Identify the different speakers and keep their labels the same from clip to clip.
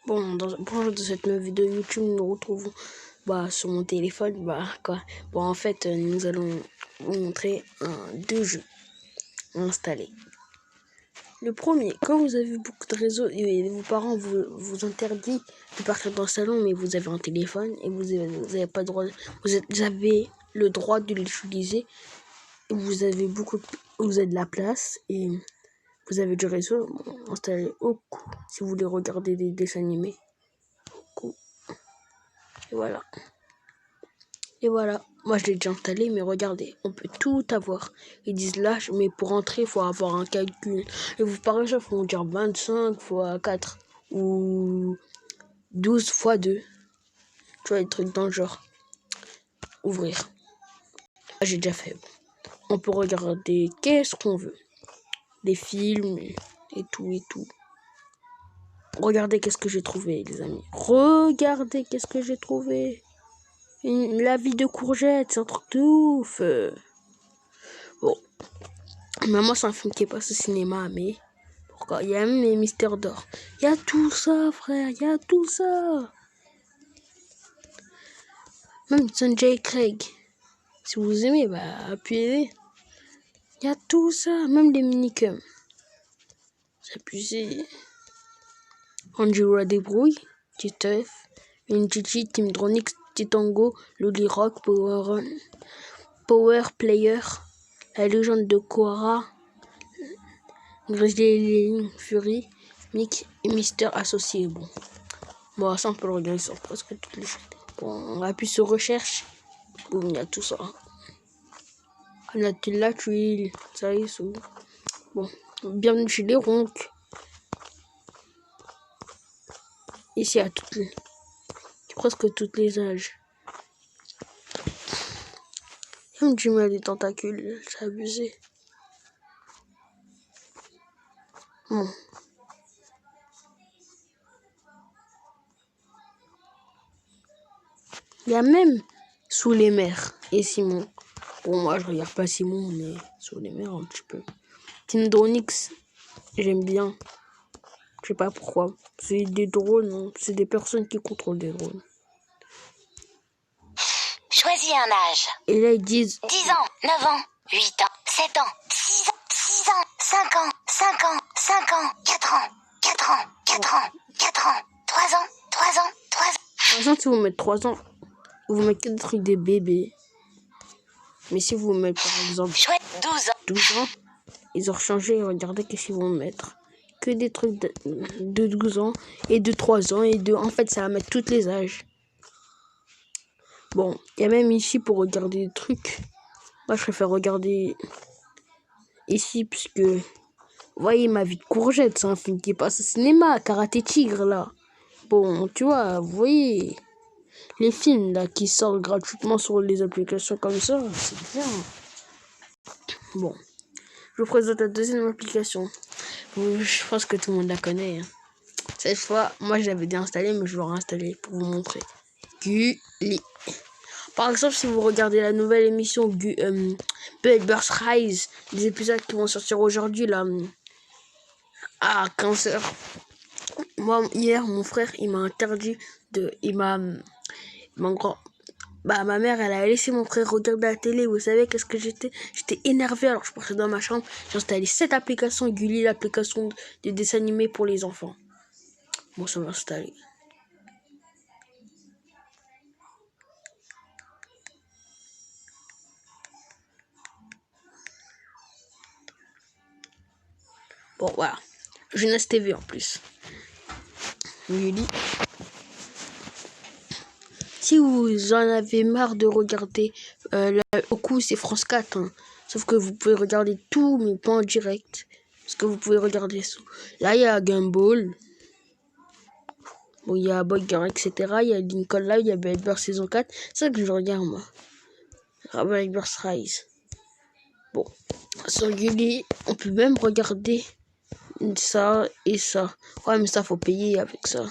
Speaker 1: Bonjour, dans cette nouvelle vidéo YouTube, nous nous retrouvons sur mon téléphone. En fait, nous allons vous montrer deux jeux installés. Le premier, quand vous avez beaucoup de réseaux et vos parents vous interdisent de partir dans le salon, mais vous avez un téléphone et vous avez pas le droit, vous avez le droit de l'utiliser. Vous avez de la place et vous avez du réseau. Installez Oku si vous voulez regarder des dessins animés. Et voilà, moi je l'ai déjà installé, mais regardez, on peut tout avoir. Ils disent là, mais pour entrer, il faut avoir un calcul. Et vous, par exemple, il faut dire 25 fois 4 ou 12 fois 2. Tu vois, des trucs dans le genre. Ouvrir. J'ai déjà fait. On peut regarder qu'est-ce qu'on veut. Des films et tout et tout. Regardez qu'est-ce que j'ai trouvé, les amis. Regardez qu'est-ce que j'ai trouvé. La vie de courgette, c'est un truc de ouf. Bon. Mais moi, c'est un film qui est passé au cinéma, mais pourquoi? Il y a même les Mystères d'Or. Il y a tout ça, frère, il y a tout ça. Même Sanjay Craig. Si vous aimez, appuyez. Il y a tout ça, même les minicums. C'est abusé. Angela Débrouille, Titeuf, une Gigi, Team Dronix, Titango, Loli Rock, Power Player, la légende de Korra, Grizzly Fury, Mick et Mister Associé. Bon, ça on peut le regarder sur presque toutes les chaînes. Bon, on appuie sur recherche. Boum, il y a tout ça. On a la tuile, ça y est, c'est bon. Bienvenue chez les ronques. Ici, à presque toutes les âges. Comme tu mets des tentacules, c'est abusé. Bon. Il y a même Sous les mers et Simon. Bon, moi je regarde pas Simon, mais Sous les mers un petit peu. Team Dronix, j'aime bien. Je sais pas pourquoi. C'est des drones, hein. C'est des personnes qui contrôlent des drones.
Speaker 2: Choisis un âge.
Speaker 1: Et là ils disent
Speaker 2: 10 ans, 9 ans, 8 ans, 7 ans, 6 ans, 6 ans, 5 ans, 5 ans, 5 ans, 4 ans, 4 ans, 4 ans, 4 ans, 3 ans, 3 ans, 3 ans.
Speaker 1: Par exemple, si vous mettez 3 ans, vous mettez des trucs des bébés. Mais si vous mettez par exemple 12 ans, ils ont changé. Regardez qu'est-ce qu'ils vont mettre. Que des trucs de 12 ans et de 3 ans et de... En fait, ça va mettre tous les âges. Bon, il y a même ici pour regarder des trucs. Moi, je préfère regarder ici puisque... Vous voyez, Ma vie de courgette, c'est un film qui passe au cinéma. Karaté Tigre, là. Bon, tu vois, vous voyez... Les films, là, qui sortent gratuitement sur les applications comme ça, c'est bien. Bon. Je vous présente la deuxième application. Je pense que tout le monde la connaît. Hein. Cette fois, moi, je l'avais déinstallée, mais je vais réinstaller pour vous montrer. Gulli. Par exemple, si vous regardez la nouvelle émission Bed Burst Rise, les épisodes qui vont sortir aujourd'hui, là, à 15h. Moi, hier, mon frère, il m'a interdit de... ma mère, elle a laissé mon frère regarder la télé. Vous savez qu'est-ce que j'étais? J'étais énervé. Alors, je partais dans ma chambre. J'ai installé cette application, Gulli, l'application de dessins animés pour les enfants. Bon, ça m'a installé. Bon, voilà. Jeunesse TV en plus. Gulli. Si vous en avez marre de regarder au coup, c'est France 4. Hein. Sauf que vous pouvez regarder tout, mais pas en direct. Parce que vous pouvez regarder ça. Là, il y a Gumball. Bon, il y a Bugger, etc. Il y a Lincoln Live, il y a Bad Burst saison 4. C'est ça que je regarde, moi. Bad Burst Rise. Bon. Sur Gulli, on peut même regarder ça et ça. Ouais, mais ça, faut payer avec ça.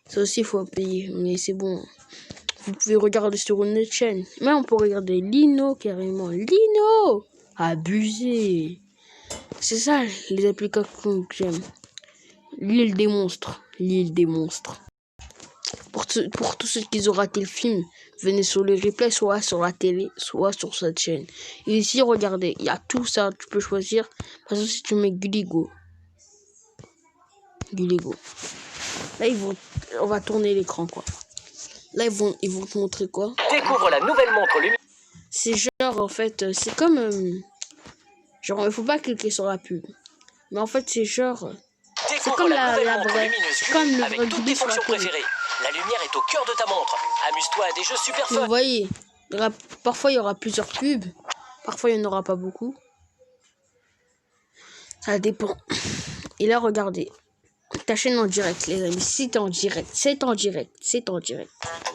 Speaker 1: Ça aussi, faut payer. Mais c'est bon. Vous pouvez regarder sur une autre chaîne. Mais on peut regarder Lino, carrément. Lino! Abusé. C'est ça, les applications que j'aime. L'île des monstres. L'île des monstres. Pour tous ceux qui ont raté le film, venez sur le replay, soit sur la télé, soit sur cette chaîne. Et ici, regardez, il y a tout ça, tu peux choisir. Par exemple, si tu mets Gulligo. Là, on va tourner l'écran, quoi. Là, ils vont te montrer quoi?
Speaker 3: Découvre la nouvelle montre lumineuse.
Speaker 1: C'est genre, en fait, c'est comme... genre, il faut pas cliquer sur la pub. Mais en fait, c'est genre... C'est comme la vraie. C'est comme le
Speaker 3: avec
Speaker 1: vrai
Speaker 3: toutes tes
Speaker 1: Gulli sur la
Speaker 3: fonctions
Speaker 1: télé.
Speaker 3: préférées. La lumière est au cœur de ta montre. Amuse-toi à des jeux super
Speaker 1: Vous
Speaker 3: fun.
Speaker 1: voyez, parfois il y aura plusieurs pubs, parfois il n'y en aura pas beaucoup. Ça dépend. Et là, regardez. Ta chaîne en direct, les amis. C'est en direct.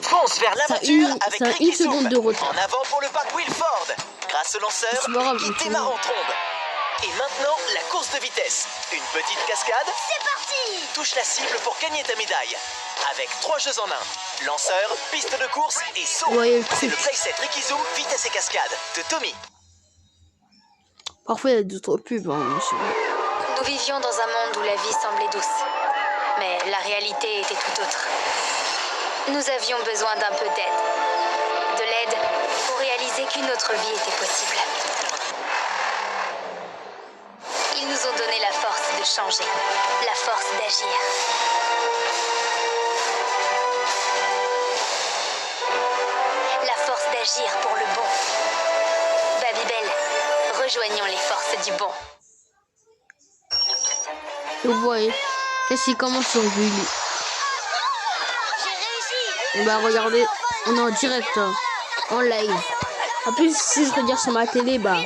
Speaker 3: Fonce vers l'aventure avec
Speaker 1: ça a
Speaker 3: Ricky
Speaker 1: une seconde
Speaker 3: Zoom.
Speaker 1: de retard.
Speaker 3: En avant pour le parc Wilford. Grâce au lanceur
Speaker 1: C'est pas grave,
Speaker 3: qui démarre en trombe. Et maintenant, la course de vitesse. Une petite cascade.
Speaker 2: C'est parti!
Speaker 3: Touche la cible pour gagner ta médaille. Avec 3 jeux en 1. Lanceur, piste de course et saut.
Speaker 1: Vous voyez le
Speaker 3: C'est
Speaker 1: truc.
Speaker 3: le playset Ricky Zoom vitesse et cascade de Tommy.
Speaker 1: Parfois il y a d'autres pubs, hein, monsieur.
Speaker 2: Nous vivions dans un monde où la vie semblait douce. Mais la réalité était tout autre. Nous avions besoin d'un peu d'aide. De l'aide pour réaliser qu'une autre vie était possible. Ils nous ont donné la force de changer, la force d'agir. La force d'agir pour le bon. Babybel, rejoignons les forces du bon.
Speaker 1: Vous voyez, qu'est-ce qui commence sur Gulli?
Speaker 2: J'ai réussi!
Speaker 1: Bah regardez, on est en direct, hein, en live. En plus, si je regarde sur ma télé, bah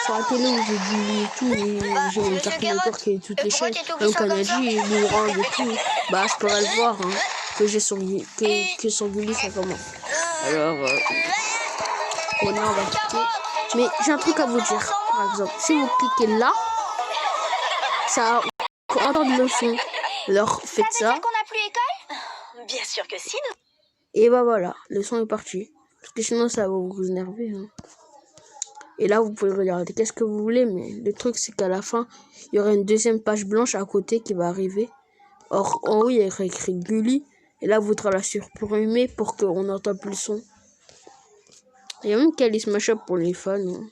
Speaker 1: sur la télé où j'ai Gulli et tout, et j'ai mon Cartoon Network qui est toutes les chaînes, même Kanadi, Boomerang et tout, bah je pourrais le voir, hein, que j'ai sur que sur Gulli ça commence. Alors, on va cliquer. Mais j'ai un truc à vous dire, par exemple, si vous cliquez là, ça pour entendre le son. Alors faites ça.
Speaker 2: qu'on n'a plus école? Bien sûr que si, nous.
Speaker 1: Et bah voilà, le son est parti. Parce que sinon ça va vous énerver. Hein. Et là vous pouvez regarder qu'est-ce que vous voulez. Mais le truc c'est qu'à la fin, il y aura une deuxième page blanche à côté qui va arriver. Or en haut il y aura écrit Gulli. Et là vous voudrez la supprimer pour qu'on n'entende plus le son. Il y a même Kali Smash Up pour les fans. Hein.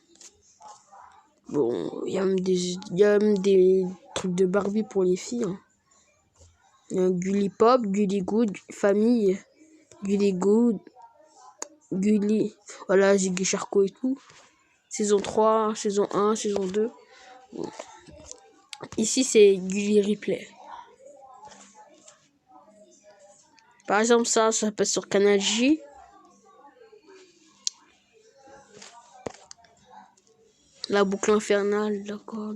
Speaker 1: Bon, il y a même des trucs de Barbie pour les filles. Hein. Gulli Pop, Gulli Good, Famille, Gulli Good, Gulli, voilà, Ziggy Charco et tout. Saison 3, saison 1, saison 2. Bon. Ici, c'est Gulli Replay. Par exemple, ça passe sur Canal J. La boucle infernale, d'accord.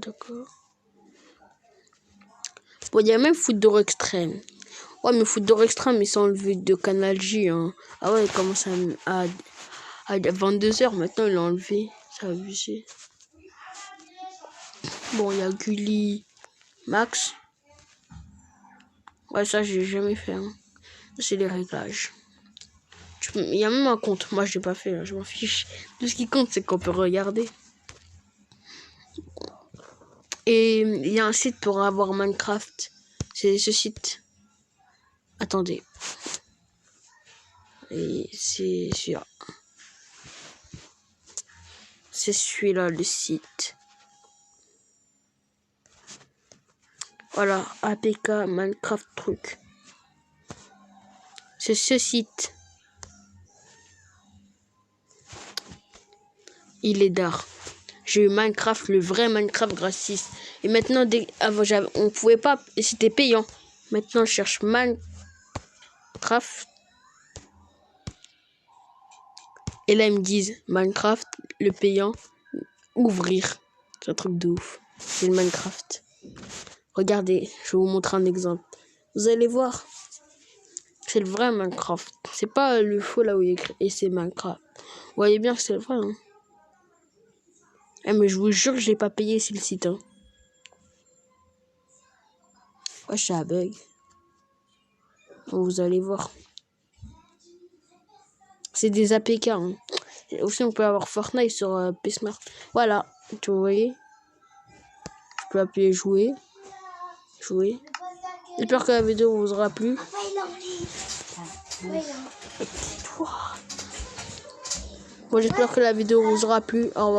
Speaker 1: Bon, il y a même Foot d'or extrême. Ouais, mais Foot d'or extrême, ils sont enlevés de Canal J. Hein. Ah ouais, il commence à 22h. Maintenant, il l'a enlevé. Ça a abusé. Bon, il y a Gulli Max. Ouais, ça, j'ai jamais fait. Hein. C'est les réglages. Il y a même un compte. Moi, je l'ai pas fait. Hein. Je m'en fiche. Tout ce qui compte, c'est qu'on peut regarder. Et il y a un site pour avoir Minecraft. C'est ce site. Attendez. Et c'est sûr. C'est celui-là, le site. Voilà, APK Minecraft truc. C'est ce site. Il est d'art. J'ai eu Minecraft, le vrai Minecraft gratis. Et maintenant, avant, on pouvait pas, et c'était payant. Maintenant, je cherche Minecraft. Et là, ils me disent Minecraft, le payant, ouvrir. C'est un truc de ouf. C'est le Minecraft. Regardez, je vais vous montrer un exemple. Vous allez voir. C'est le vrai Minecraft. C'est pas le faux là où il est écrit. Et c'est Minecraft. Vous voyez bien que c'est le vrai. Hein. Mais je vous jure que je l'ai pas payé, c'est le site. Hein. Ouais, c'est un bug. Vous allez voir. C'est des APK. Hein. Et aussi, on peut avoir Fortnite sur PSmart. Voilà, tu voyez. Je peux appuyer jouer. J'espère que la vidéo vous aura plu. Moi, j'espère que la vidéo vous aura plu. Au revoir.